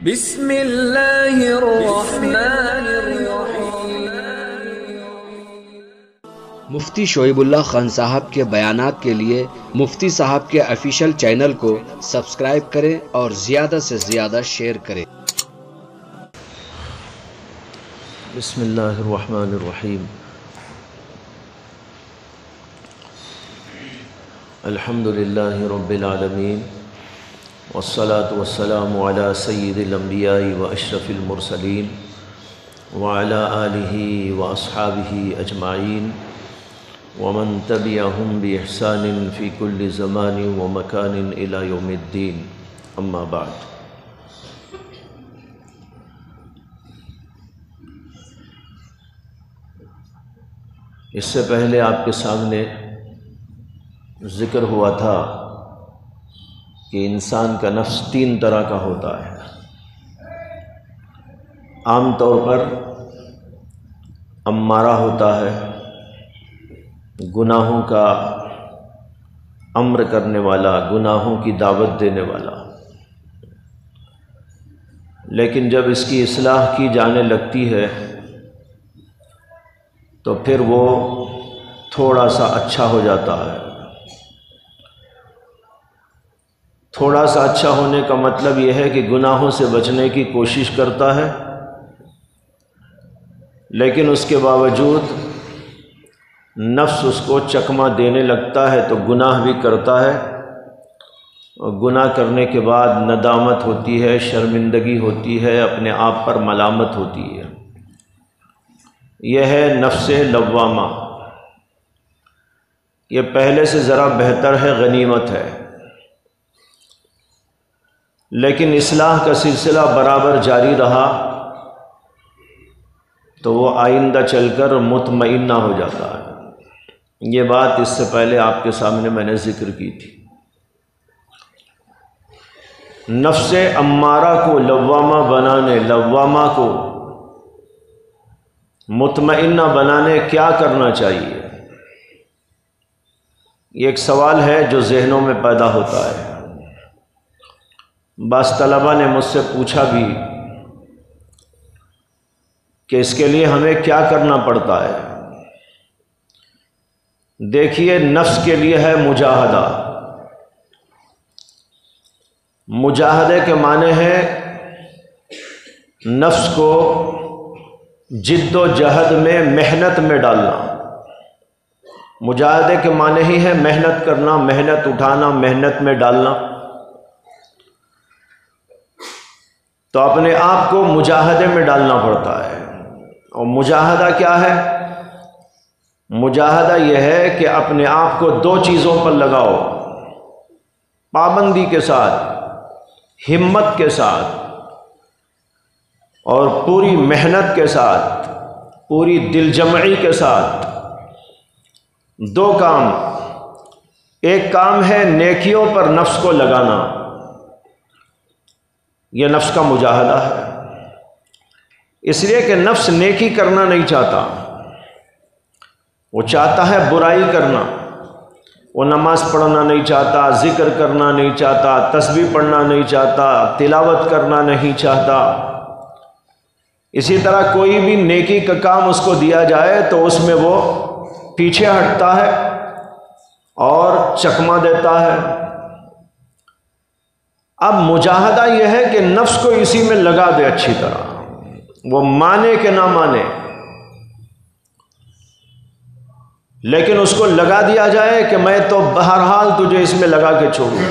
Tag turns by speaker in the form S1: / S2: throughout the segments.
S1: بسم اللہ الرحمن الرحیم۔
S2: مفتی شعیب اللہ خان صاحب کے بیانات کے لیے مفتی صاحب کے آفیشیل چینل کو سبسکرائب کریں اور زیادہ سے زیادہ شیئر کریں۔
S3: بسم اللہ الرحمن الرحیم۔ الحمد للہ رب العالمین، والصلاة والسلام علی سید الانبیاء واشرف المرسلین وعلی آلہ واصحابہ اجمعین ومن تبعہم بإحسان فی کل زمان ومکان الی یوم الدین، اما بعد۔ اس سے پہلے آپ کے سامنے ذکر ہوا تھا کہ انسان کا نفس تین طرح کا ہوتا ہے۔ عام طور پر امارہ ہوتا ہے، گناہوں کا امر کرنے والا، گناہوں کی دعوت دینے والا، لیکن جب اس کی اصلاح کی جانے لگتی ہے تو پھر وہ تھوڑا سا اچھا ہو جاتا ہے۔ تھوڑا سا اچھا ہونے کا مطلب یہ ہے کہ گناہوں سے بچنے کی کوشش کرتا ہے، لیکن اس کے باوجود نفس اس کو چکمہ دینے لگتا ہے تو گناہ بھی کرتا ہے، اور گناہ کرنے کے بعد ندامت ہوتی ہے، شرمندگی ہوتی ہے، اپنے آپ پر ملامت ہوتی ہے۔ یہ ہے نفس لوامہ۔ یہ پہلے سے ذرا بہتر ہے، غنیمت ہے، لیکن اصلاح کا سلسلہ برابر جاری رہا تو وہ آئندہ چل کر مطمئنہ ہو جاتا ہے۔ یہ بات اس سے پہلے آپ کے سامنے میں نے ذکر کی تھی۔ نفس امارہ کو لوامہ بنانے، لوامہ کو مطمئنہ بنانے کیا کرنا چاہیے؟ یہ ایک سوال ہے جو ذہنوں میں پیدا ہوتا ہے۔ بعض طلباء نے مجھ سے پوچھا بھی کہ اس کے لیے ہمیں کیا کرنا پڑتا ہے؟ دیکھیے، نفس کے لیے ہے مجاہدہ۔ مجاہدے کے معنی ہے نفس کو جد و جہد میں، محنت میں ڈالنا۔ مجاہدے کے معنی ہی ہے محنت کرنا، محنت اٹھانا، محنت میں ڈالنا۔ تو اپنے آپ کو مجاہدے میں ڈالنا پڑتا ہے۔ اور مجاہدہ کیا ہے؟ مجاہدہ یہ ہے کہ اپنے آپ کو دو چیزوں پر لگاؤ، پابندی کے ساتھ، ہمت کے ساتھ اور پوری محنت کے ساتھ، پوری دل جمعی کے ساتھ۔ دو کام، ایک کام ہے نیکیوں پر نفس کو لگانا، یہ نفس کا مجاہدہ ہے۔ اس لیے کہ نفس نیکی کرنا نہیں چاہتا، وہ چاہتا ہے برائی کرنا۔ وہ نماز پڑھنا نہیں چاہتا، ذکر کرنا نہیں چاہتا، تسبیح پڑھنا نہیں چاہتا، تلاوت کرنا نہیں چاہتا۔ اسی طرح کوئی بھی نیکی کا کام اس کو دیا جائے تو اس میں وہ پیچھے ہٹتا ہے اور چکمہ دیتا ہے۔ اب مجاہدہ یہ ہے کہ نفس کو اسی میں لگا دے اچھی طرح، وہ مانے کہ نہ مانے، لیکن اس کو لگا دیا جائے کہ میں تو بہرحال تجھے اس میں لگا کے چھوڑوں۔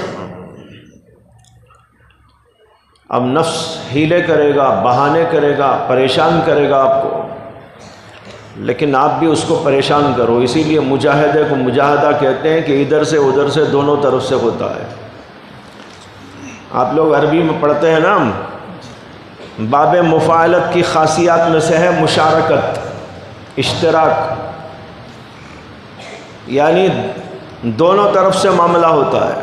S3: اب نفس ہیلے کرے گا، بہانے کرے گا، پریشان کرے گا آپ کو، لیکن آپ بھی اس کو پریشان کرو۔ اسی لیے مجاہدے کو مجاہدہ کہتے ہیں کہ ادھر سے ادھر سے دونوں طرف سے ہوتا ہے۔ آپ لوگ عربی میں پڑھتے ہیں نا، باب مفاعلت کی خاصیات میں سے ہے مشارکت، اشتراک، یعنی دونوں طرف سے معاملہ ہوتا ہے۔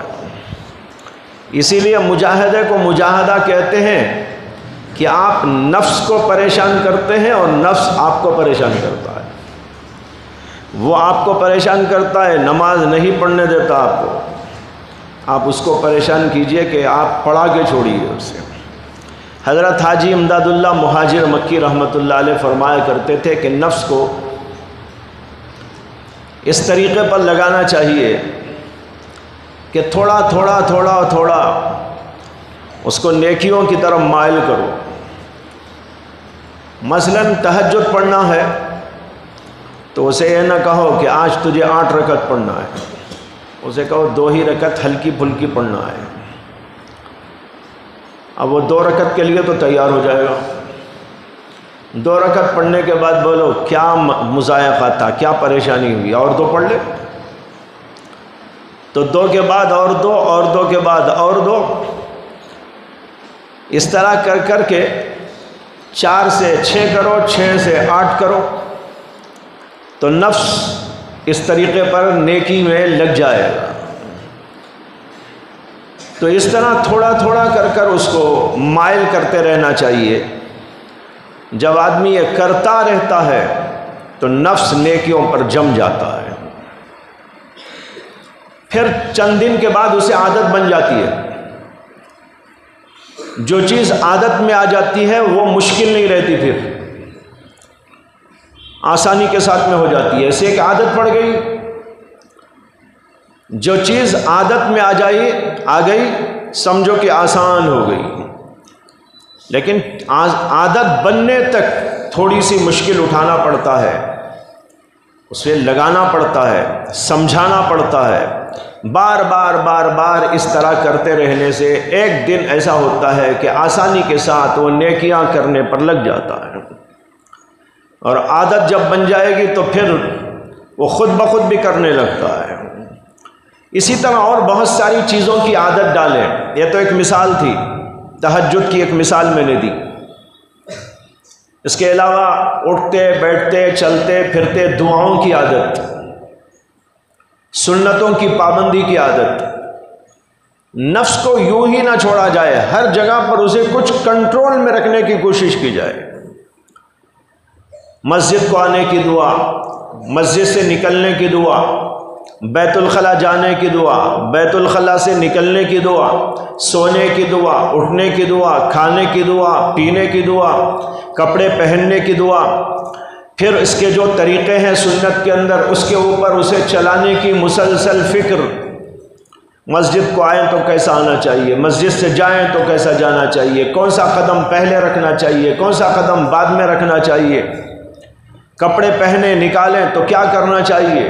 S3: اسی لیے مجاہدے کو مجاہدہ کہتے ہیں کہ آپ نفس کو پریشان کرتے ہیں اور نفس آپ کو پریشان کرتا ہے۔ وہ آپ کو پریشان کرتا ہے، نماز نہیں پڑھنے دیتا آپ کو، آپ اس کو پریشان کیجئے کہ آپ پڑھا کے چھوڑیے اسے۔ حضرت حاجی امداد اللہ مہاجر مکی رحمۃ اللہ علیہ فرمایا کرتے تھے کہ نفس کو اس طریقے پر لگانا چاہیے کہ تھوڑا تھوڑا تھوڑا تھوڑا اس کو نیکیوں کی طرف مائل کرو۔ مثلاً تہجد پڑھنا ہے تو اسے یہ نہ کہو کہ آج تجھے 8 رکعت پڑھنا ہے، اسے کہو 2 ہی رکعت ہلکی پھلکی پڑھنا ہے۔ اب وہ 2 رکعت کے لیے تو تیار ہو جائے گا، 2 رکعت پڑھنے کے بعد بولو کیا مضائقہ تھا، کیا پریشانی ہوئی، اور 2 پڑھ لے، تو 2 کے بعد اور 2 اور 2 کے بعد اور 2، اس طرح کر کر کے 4 سے 6 کرو، 6 سے 8 کرو، تو نفس اس طریقے پر نیکی میں لگ جائے گا۔ تو اس طرح تھوڑا تھوڑا کر کر اس کو مائل کرتے رہنا چاہیے۔ جب آدمی یہ کرتا رہتا ہے تو نفس نیکیوں پر جم جاتا ہے، پھر چند دن کے بعد اسے عادت بن جاتی ہے۔ جو چیز عادت میں آ جاتی ہے وہ مشکل نہیں رہتی، پھر آسانی کے ساتھ میں ہو جاتی ہے۔ ایسے ایک عادت پڑ گئی، جو چیز عادت میں آ گئی سمجھو کہ آسان ہو گئی، لیکن عادت بننے تک تھوڑی سی مشکل اٹھانا پڑتا ہے، اسے لگانا پڑتا ہے، سمجھانا پڑتا ہے، بار بار بار بار اس طرح کرتے رہنے سے ایک دن ایسا ہوتا ہے کہ آسانی کے ساتھ وہ نیکیاں کرنے پر لگ جاتا ہے، اور عادت جب بن جائے گی تو پھر وہ خود بخود بھی کرنے لگتا ہے۔ اسی طرح اور بہت ساری چیزوں کی عادت ڈالیں۔ یہ تو ایک مثال تھی، تہجد کی ایک مثال میں نے دی۔ اس کے علاوہ اٹھتے بیٹھتے چلتے پھرتے دعاؤں کی عادت، سنتوں کی پابندی کی عادت، نفس کو یوں ہی نہ چھوڑا جائے، ہر جگہ پر اسے کچھ کنٹرول میں رکھنے کی کوشش کی جائے۔ مسجد کو آنے کی دعا، مسجد سے نکلنے کی دعا، بیت الخلاء جانے کی دعا، بیت الخلاء سے نکلنے کی دعا، سونے کی دعا، اٹھنے کی دعا، کھانے کی دعا، پینے کی دعا، کپڑے پہننے کی دعا، پھر اس کے جو طریقے ہیں سنت کے اندر اس کے اوپر اسے چلانے کی مسلسل فکر۔ مسجد کو آئیں تو کیسا آنا چاہیے، مسجد سے جائیں تو کیسا جانا چاہیے، کون سا قدم پہلے رکھنا چاہیے، کون سا قدم بعد میں رکھنا چاہیے، کپڑے پہنے نکالیں تو کیا کرنا چاہیے۔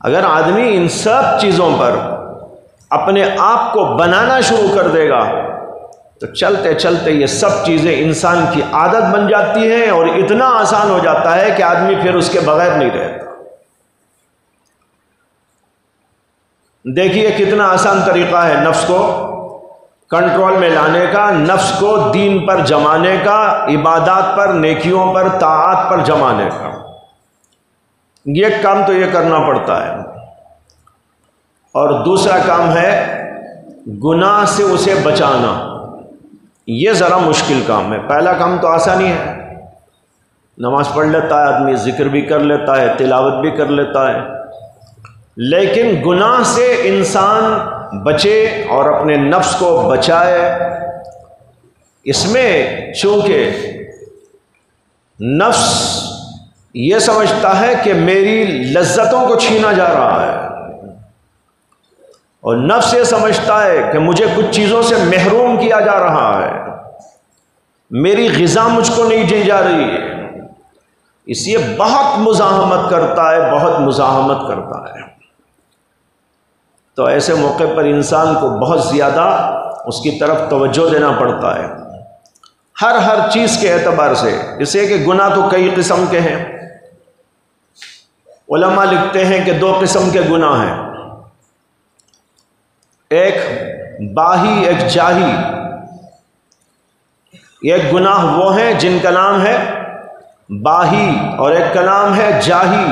S3: اگر آدمی ان سب چیزوں پر اپنے آپ کو بنانا شروع کر دے گا تو چلتے چلتے یہ سب چیزیں انسان کی عادت بن جاتی ہیں، اور اتنا آسان ہو جاتا ہے کہ آدمی پھر اس کے بغیر نہیں رہتا۔ دیکھیے کتنا آسان طریقہ ہے نفس کو کنٹرول میں لانے کا، نفس کو دین پر جمانے کا، عبادات پر، نیکیوں پر، طاعات پر جمانے کا۔ یہ کام تو یہ کرنا پڑتا ہے، اور دوسرا کام ہے گناہ سے اسے بچانا۔ یہ ذرا مشکل کام ہے۔ پہلا کام تو آسانی ہے، نماز پڑھ لیتا ہے آدمی، ذکر بھی کر لیتا ہے، تلاوت بھی کر لیتا ہے، لیکن گناہ سے انسان بچے اور اپنے نفس کو بچائے، اس میں چونکہ نفس یہ سمجھتا ہے کہ میری لذتوں کو چھینا جا رہا ہے، اور نفس یہ سمجھتا ہے کہ مجھے کچھ چیزوں سے محروم کیا جا رہا ہے، میری غذا مجھ کو نہیں دی جا رہی ہے، اس لیے بہت مزاحمت کرتا ہے، بہت مزاحمت کرتا ہے۔ تو ایسے موقع پر انسان کو بہت زیادہ اس کی طرف توجہ دینا پڑتا ہے، ہر چیز کے اعتبار سے۔ اس لیے کہ گناہ تو کئی قسم کے ہیں، علماء لکھتے ہیں کہ 2 قسم کے گناہ ہیں، ایک باہی ایک جاہی۔ ایک گناہ وہ ہیں جن کا نام ہے باہی، اور ایک کا نام ہے جاہی۔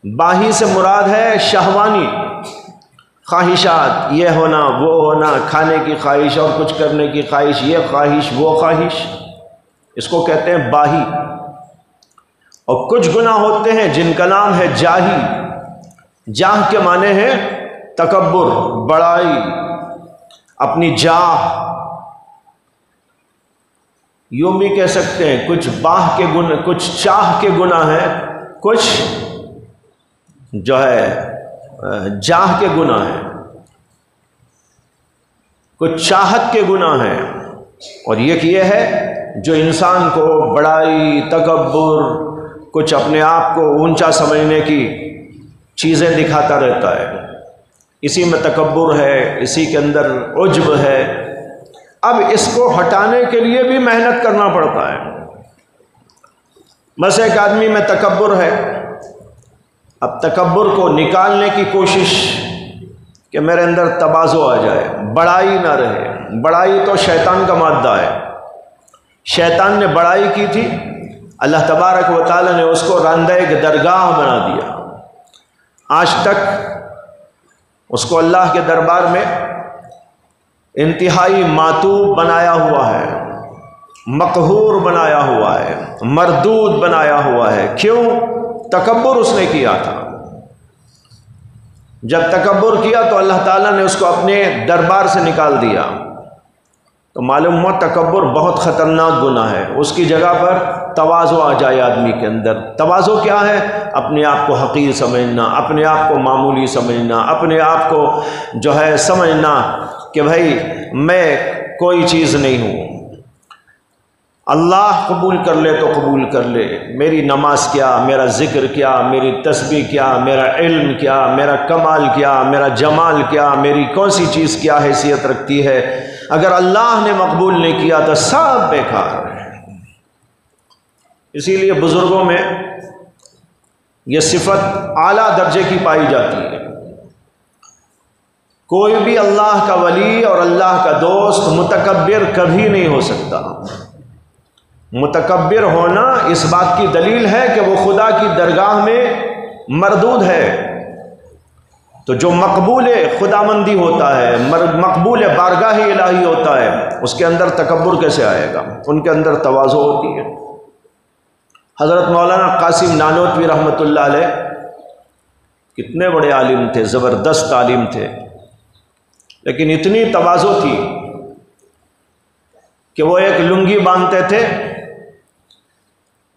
S3: باہی سے مراد ہے شہوانی خواہشات، یہ ہونا وہ ہونا، کھانے کی خواہش اور کچھ کرنے کی خواہش، یہ خواہش وہ خواہش، اس کو کہتے ہیں باہی۔ اور کچھ گناہ ہوتے ہیں جن کا نام ہے جاہی۔ جاہ کے معنی ہے تکبر، بڑائی، اپنی جاہ، یوں بھی کہہ سکتے ہیں کچھ باہ کے گناہ، کچھ چاہ کے گناہ ہیں، کچھ جو ہے جاہ کے گناہ ہیں، کچھ چاہت کے گناہ ہیں، اور یہ ہے جو انسان کو بڑائی، تکبر، کچھ اپنے آپ کو اونچا سمجھنے کی چیزیں دکھاتا رہتا ہے، اسی میں تکبر ہے، اسی کے اندر عجب ہے۔ اب اس کو ہٹانے کے لیے بھی محنت کرنا پڑتا ہے۔ بس ایک آدمی میں تکبر ہے، اب تکبر کو نکالنے کی کوشش کہ میرے اندر تواضع آ جائے، بڑائی نہ رہے۔ بڑائی تو شیطان کا مادہ ہے، شیطان نے بڑائی کی تھی، اللہ تبارک و تعالی نے اس کو راندہ ایک درگاہ بنا دیا، آج تک اس کو اللہ کے دربار میں انتہائی معتوب بنایا ہوا ہے، مقہور بنایا ہوا ہے، مردود بنایا ہوا ہے۔ کیوں؟ تکبر اس نے کیا تھا۔ جب تکبر کیا تو اللہ تعالیٰ نے اس کو اپنے دربار سے نکال دیا۔ تو معلوم ہوا تکبر بہت خطرناک گناہ ہے۔ اس کی جگہ پر تواضع آ جائے آدمی کے اندر۔ تواضع کیا ہے؟ اپنے آپ کو حقیر سمجھنا، اپنے آپ کو معمولی سمجھنا، اپنے آپ کو جو ہے سمجھنا کہ بھائی میں کوئی چیز نہیں ہوں، اللہ قبول کر لے تو قبول کر لے، میری نماز کیا، میرا ذکر کیا، میری تسبیح کیا، میرا علم کیا، میرا کمال کیا، میرا جمال کیا، میری کون سی چیز کیا حیثیت رکھتی ہے، اگر اللہ نے مقبول نہیں کیا تو سب بیکار ہے۔ اسی لیے بزرگوں میں یہ صفت اعلیٰ درجے کی پائی جاتی ہے۔ کوئی بھی اللہ کا ولی اور اللہ کا دوست متکبر کبھی نہیں ہو سکتا۔ متکبر ہونا اس بات کی دلیل ہے کہ وہ خدا کی درگاہ میں مردود ہے۔ تو جو مقبول خداوندی ہوتا ہے، مقبول بارگاہ الہی ہوتا ہے، اس کے اندر تکبر کیسے آئے گا؟ ان کے اندر تواضع ہوتی ہے۔ حضرت مولانا قاسم نانوتوی رحمۃ اللہ علیہ کتنے بڑے عالم تھے، زبردست عالم تھے، لیکن اتنی تواضع تھی کہ وہ ایک لنگی باندھتے تھے،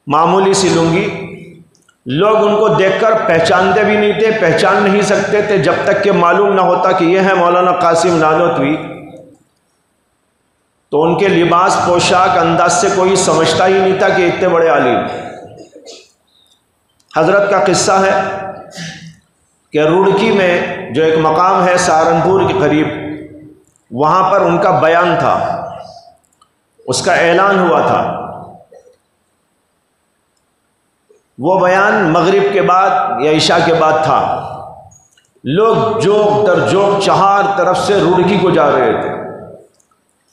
S3: معمولی سی لنگی، لوگ ان کو دیکھ کر پہچانتے بھی نہیں تھے، پہچان نہیں سکتے تھے جب تک کہ معلوم نہ ہوتا کہ یہ ہے مولانا قاسم نانوتوی۔ تو ان کے لباس، پوشاک، انداز سے کوئی سمجھتا ہی نہیں تھا کہ اتنے بڑے عالم۔ حضرت کا قصہ ہے کہ روڑکی میں جو ایک مقام ہے سہارنپور کے قریب، وہاں پر ان کا بیان تھا، اس کا اعلان ہوا تھا۔ وہ بیان مغرب کے بعد یا عشاء کے بعد تھا۔ لوگ جوک در جوک چہار طرف سے روڑکی کو جا رہے تھے،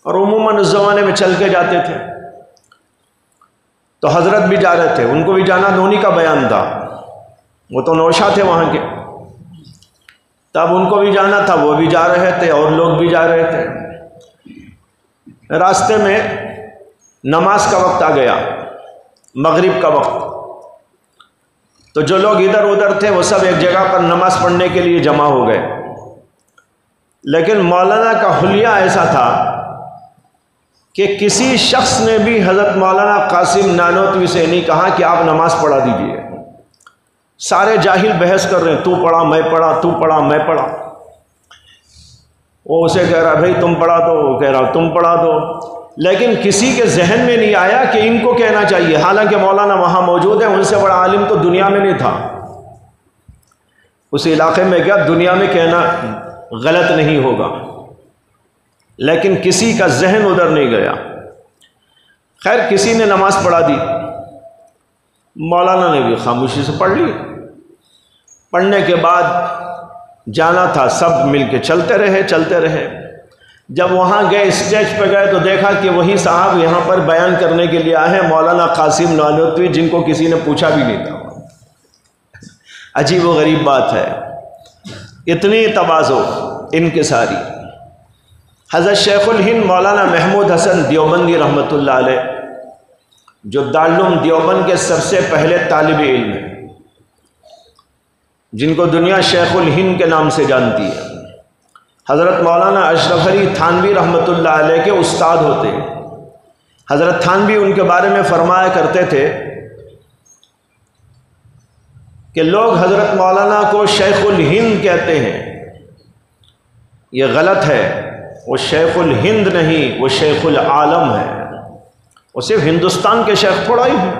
S3: اور عموماً اس زمانے میں چل کے جاتے تھے۔ تو حضرت بھی جا رہے تھے، ان کو بھی جانا، انہی کا بیان تھا، وہ تو نوشا تھے وہاں کے، تب ان کو بھی جانا تھا، وہ بھی جا رہے تھے اور لوگ بھی جا رہے تھے۔ راستے میں نماز کا وقت آ گیا، مغرب کا وقت۔ تو جو لوگ ادھر ادھر تھے وہ سب ایک جگہ پر نماز پڑھنے کے لیے جمع ہو گئے، لیکن مولانا کا حلیہ ایسا تھا کہ کسی شخص نے بھی حضرت مولانا قاسم نانوتوی سے نہیں کہا کہ آپ نماز پڑھا دیجئے۔ سارے جاہل بحث کر رہے ہیں، تو پڑھا میں پڑھا، تو پڑھا میں پڑھا۔ وہ اسے کہہ رہا بھائی تم پڑھا دو، وہ کہہ رہا تم پڑھا دو، لیکن کسی کے ذہن میں نہیں آیا کہ ان کو کہنا چاہیے، حالانکہ مولانا وہاں موجود ہے، ان سے بڑا عالم تو دنیا میں نہیں تھا۔ اس علاقے میں کیا دنیا میں کہنا غلط نہیں ہوگا، لیکن کسی کا ذہن ادھر نہیں گیا۔ خیر کسی نے نماز پڑھا دی، مولانا نے بھی خاموشی سے پڑھ لی۔ پڑھنے کے بعد جانا تھا، سب مل کے چلتے رہے۔ جب وہاں گئے، اسٹیج پہ گئے تو دیکھا کہ وہی صاحب یہاں پر بیان کرنے کے لیے آئے ہیں، مولانا قاسم نانوتوی، جن کو کسی نے پوچھا بھی نہیں تھا۔ عجیب و غریب بات ہے، اتنی تواضع ان کے ساری۔ حضرت شیخ الہند مولانا محمود حسن دیوبندی رحمۃ اللہ علیہ، جو دارالعلوم دیوبند کے سب سے پہلے طالب علم ہیں، جن کو دنیا شیخ الہند کے نام سے جانتی ہے، حضرت مولانا اشرف علی تھانوی رحمۃ اللہ علیہ کے استاد ہوتے ہیں۔ حضرت تھانوی ان کے بارے میں فرمایا کرتے تھے کہ لوگ حضرت مولانا کو شیخ الہند کہتے ہیں، یہ غلط ہے، وہ شیخ الہند نہیں، وہ شیخ العالم ہے۔ وہ صرف ہندوستان کے شیخ تھوڑا ہی ہیں،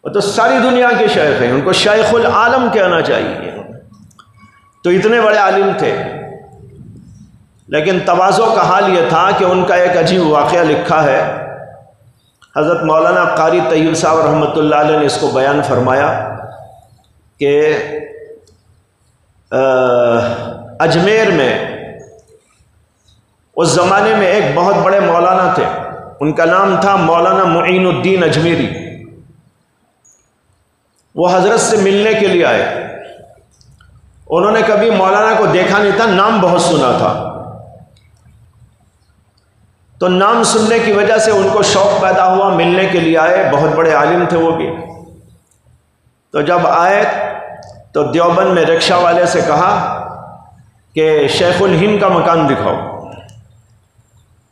S3: وہ تو ساری دنیا کے شیخ ہیں، ان کو شیخ العالم کہنا چاہیے۔ تو اتنے بڑے عالم تھے، لیکن تواضع کا حال یہ تھا کہ ان کا ایک عجیب واقعہ لکھا ہے، حضرت مولانا قاری طیب صاحب رحمۃ اللہ علیہ نے اس کو بیان فرمایا کہ اجمیر میں اس زمانے میں ایک بہت بڑے مولانا تھے، ان کا نام تھا مولانا معین الدین اجمیری۔ وہ حضرت سے ملنے کے لیے آئے، انہوں نے کبھی مولانا کو دیکھا نہیں تھا، نام بہت سنا تھا، تو نام سننے کی وجہ سے ان کو شوق پیدا ہوا، ملنے کے لیے آئے، بہت بڑے عالم تھے وہ بھی۔ تو جب آئے تو دیوبند میں رکشہ والے سے کہا کہ شیخ الہند کا مکان دکھاؤ۔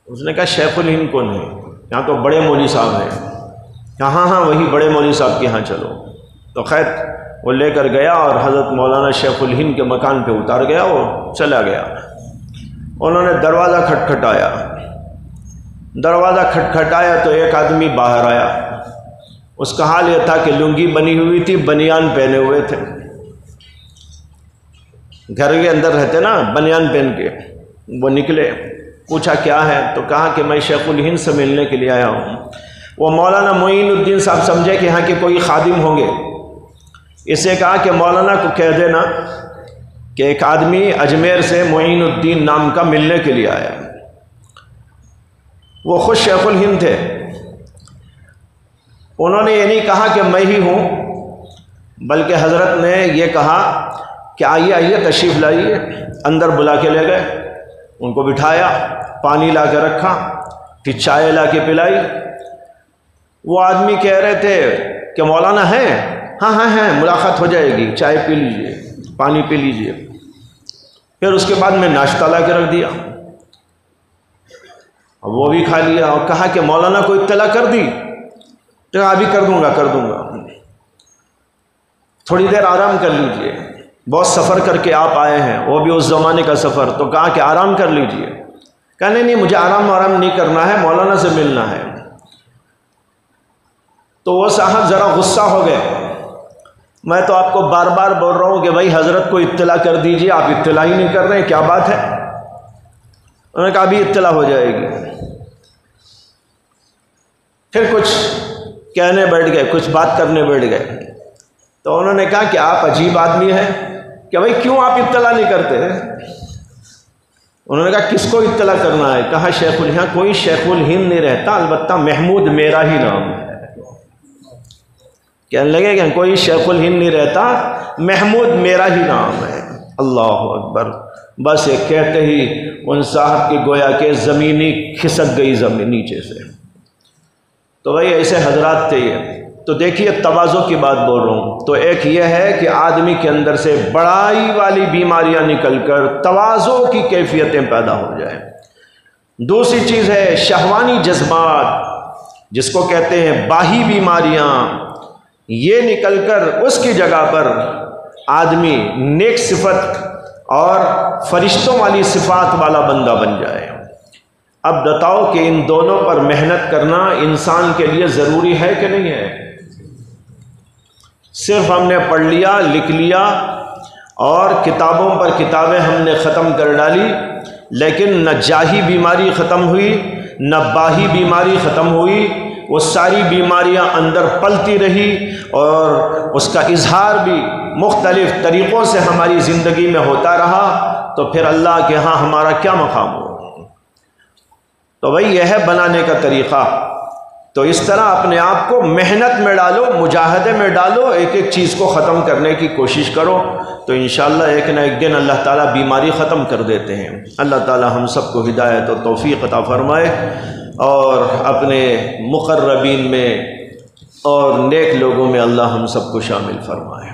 S3: اس نے کہا شیخ الہند کون ہے؟ یہاں تو بڑے مولوی صاحب ہیں۔ کہا ہاں ہاں وہی بڑے مولوی صاحب کے یہاں چلو۔ تو خیر وہ لے کر گیا اور حضرت مولانا شیخ الہند کے مکان پہ اتار گیا، وہ چلا گیا۔ انہوں نے دروازہ کھٹکھٹایا، دروازہ کھٹکھٹایا تو ایک آدمی باہر آیا، اس کا حال یہ تھا کہ لنگی بنی ہوئی تھی، بنیان پہنے ہوئے تھے، گھر کے اندر رہتے نا بنیان پہن کے۔ وہ نکلے، پوچھا کیا ہے؟ تو کہا کہ میں شیخ الہند سے ملنے کے لیے آیا ہوں۔ وہ مولانا معین الدین صاحب سمجھے کہ یہاں کے کوئی خادم ہوں گے، اسے کہا کہ مولانا کو کہہ دینا کہ ایک آدمی اجمیر سے معین الدین نام کا ملنے کے لیے آیا۔ وہ خود شیخ الہند تھے، انہوں نے یہ نہیں کہا کہ میں ہی ہوں، بلکہ حضرت نے یہ کہا کہ آئیے آئیے تشریف لائیے۔ اندر بلا کے لے گئے، ان کو بٹھایا، پانی لا کے رکھا، پھر چائے لا کے پلائی۔ وہ آدمی کہہ رہے تھے کہ مولانا ہیں؟ ہاں ہاں ہیں، ملاقات ہو جائے گی، چائے پی لیجئے، پانی پی لیجئے۔ پھر اس کے بعد میں ناشتہ لا کے رکھ دیا، اب وہ بھی کھا لیا، اور کہا کہ مولانا کو اطلاع کر دی؟ تو کہا ابھی کر دوں گا، تھوڑی دیر آرام کر لیجئے، بہت سفر کر کے آپ آئے ہیں، وہ بھی اس زمانے کا سفر۔ تو کہا کہ آرام کر لیجئے۔ کہا نہیں مجھے آرام نہیں کرنا ہے، مولانا سے ملنا ہے۔ تو وہ صاحب ذرا غصہ ہو گئے، میں تو آپ کو بار بار بول رہا ہوں کہ بھائی حضرت کو اطلاع کر دیجئے، آپ اطلاع ہی نہیں کر رہے ہیں، کیا بات ہے؟ انہوں نے کہا ابھی اطلاع ہو جائے گی۔ پھر کچھ کہنے بیٹھ گئے، کچھ بات کرنے بیٹھ گئے۔ تو انہوں نے کہا کہ آپ عجیب آدمی ہیں کہ بھائی کیوں آپ اطلاع نہیں کرتے؟ انہوں نے کہا کس کو اطلاع کرنا ہے؟ کہا شیخ الہند، کوئی شیخ الہند نہیں رہتا، البتہ محمود میرا ہی نام ہے۔ کہنے لگے کہ کوئی شیخ الہند نہیں رہتا، محمود میرا ہی نام ہے۔ اللہ اکبر! بس یہ کہتے ہی ان صاحب کی گویا کہ زمینی کھسک گئی زمین نیچے سے۔ تو بھائی ایسے حضرات تھے یہ۔ تو دیکھیے تواضع کی بات بول رہا ہوں، تو ایک یہ ہے کہ آدمی کے اندر سے بڑائی والی بیماریاں نکل کر تواضع کی کیفیتیں پیدا ہو جائیں۔ دوسری چیز ہے شہوانی جذبات، جس کو کہتے ہیں باہی بیماریاں، یہ نکل کر اس کی جگہ پر آدمی نیک صفت اور فرشتوں والی صفات والا بندہ بن جائے۔ اب بتاؤ کہ ان دونوں پر محنت کرنا انسان کے لیے ضروری ہے کہ نہیں ہے؟ صرف ہم نے پڑھ لیا، لکھ لیا اور کتابوں پر کتابیں ہم نے ختم کر ڈالی، لیکن نہ جاہی بیماری ختم ہوئی، نہ باہی بیماری ختم ہوئی، وہ ساری بیماریاں اندر پلتی رہی اور اس کا اظہار بھی مختلف طریقوں سے ہماری زندگی میں ہوتا رہا، تو پھر اللہ کے ہاں ہمارا کیا مقام ہو؟ تو بھائی یہ ہے بنانے کا طریقہ۔ تو اس طرح اپنے آپ کو محنت میں ڈالو، مجاہدے میں ڈالو، ایک ایک چیز کو ختم کرنے کی کوشش کرو، تو انشاءاللہ ایک نہ ایک دن اللہ تعالیٰ بیماری ختم کر دیتے ہیں۔ اللہ تعالیٰ ہم سب کو ہدایت و توفیق عطا فرمائے اور اپنے مقربین میں اور نیک لوگوں میں اللہ ہم سب کو شامل فرمائے۔